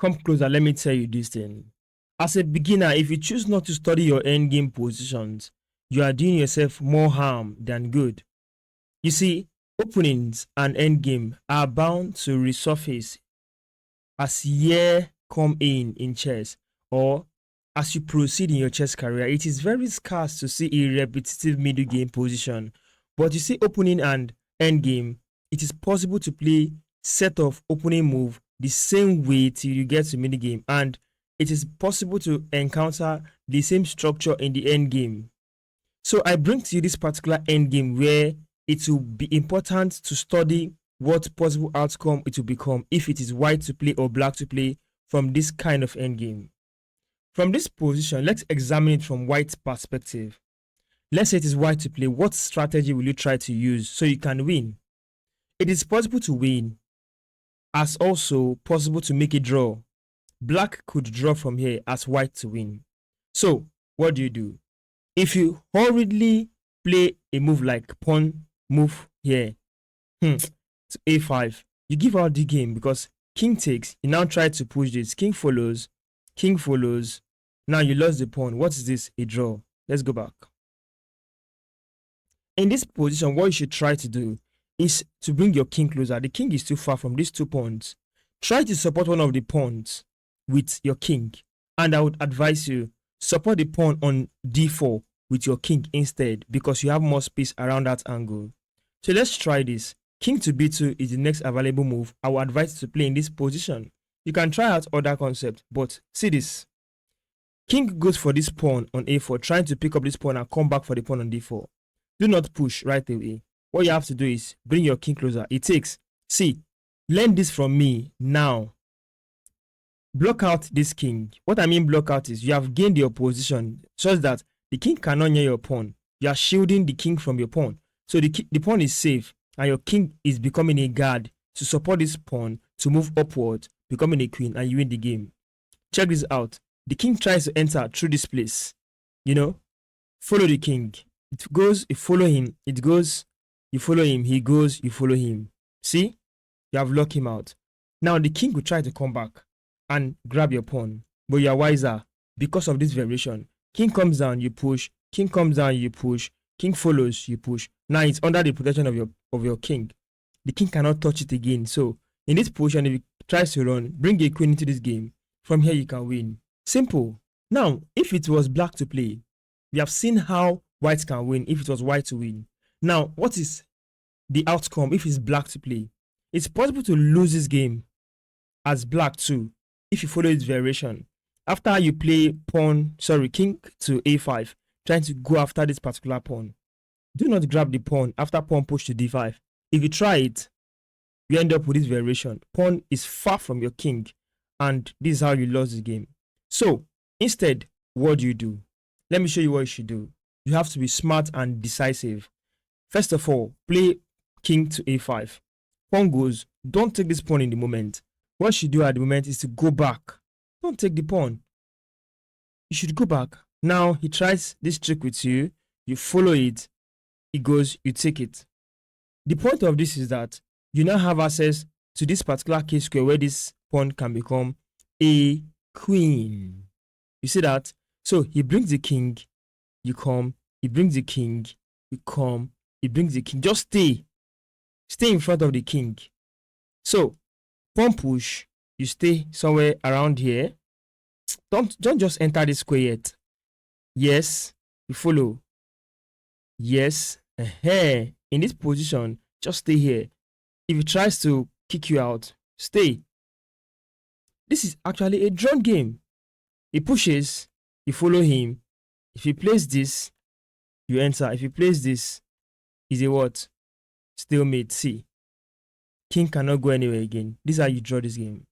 Come closer, let me tell you this thing. As a beginner, if you choose not to study your endgame positions, you are doing yourself more harm than good. You see, openings and endgame are bound to resurface as year come in chess, or as you proceed in your chess career. It is very scarce to see a repetitive middle game position, but you see opening and endgame, it is possible to play set of opening move the same way till you get to middle game, and it is possible to encounter the same structure in the end game. So I bring to you this particular end game where it will be important to study what possible outcome it will become if it is white to play or black to play from this kind of end game. From this position, let's examine it from white's perspective. Let's say it is white to play. What strategy will you try to use so you can win? It is possible to win, as also possible to make a draw. Black could draw from here as white to win. So what do? If you hurriedly play a move like pawn move here to a5, you give out the game because king takes. You now try to push this. King follows. Now you lost the pawn. What is this? A draw. Let's go back. In this position, what you should try to do is to bring your king closer. The king is too far from these 2 pawns. Try to support one of the pawns with your king, and I would advise you support the pawn on d4 with your king instead, because you have more space around that angle. So let's try this. King to b2 is the next available move. I would advise you to play in this position. You can try out other concepts, but see this. King goes for this pawn on a4, trying to pick up this pawn and come back for the pawn on d4. Do not push right away. What you have to do is bring your king closer. It takes. See, learn this from me now. Block out this king. What I mean block out is you have gained your position such that the king cannot near your pawn. You are shielding the king from your pawn. So the pawn is safe, and your king is becoming a guard to support this pawn to move upward, becoming a queen, and you win the game. Check this out. The king tries to enter through this place. Follow the king. It goes, you follow him. It goes, you follow him. He goes, you follow him. See? You have locked him out. Now the king will try to come back and grab your pawn, but you are wiser because of this variation. King comes down, you push. King comes down, you push. King follows, you push. Now it's under the protection of your king. The king cannot touch it again. So in this position, if he tries to run, bring a queen into this game. From here you can win. Simple. Now, if it was black to play, we have seen how white can win if it was white to win. Now, what is the outcome if it's black to play? It's possible to lose this game as black too if you follow this variation. After you play king to a5, trying to go after this particular pawn. Do not grab the pawn after pawn push to d5. If you try it, you end up with this variation. Pawn is far from your king, and this is how you lost the game. So instead, what do? Let me show you what you should do. You have to be smart and decisive. First of all, play king to a5. Pawn goes. Don't take this pawn in the moment. What you should do at the moment is to go back. Don't take the pawn. You should go back. Now he tries this trick with you. You follow it. He goes, you take it. The point of this is that you now have access to this particular K square where this pawn can become a queen. You see that? So he brings the king, you come. He brings the king, you come. He brings the king. Just stay. Stay in front of the king. So pawn push, you stay somewhere around here. Don't just enter the square yet. Yes, you follow. Yes. In this position, just stay here. If he tries to kick you out, stay. This is actually a drawn game. He pushes, you follow him. If he plays this, you enter. If he plays this, is a what? Stalemate. See, king cannot go anywhere again. This is how you draw this game.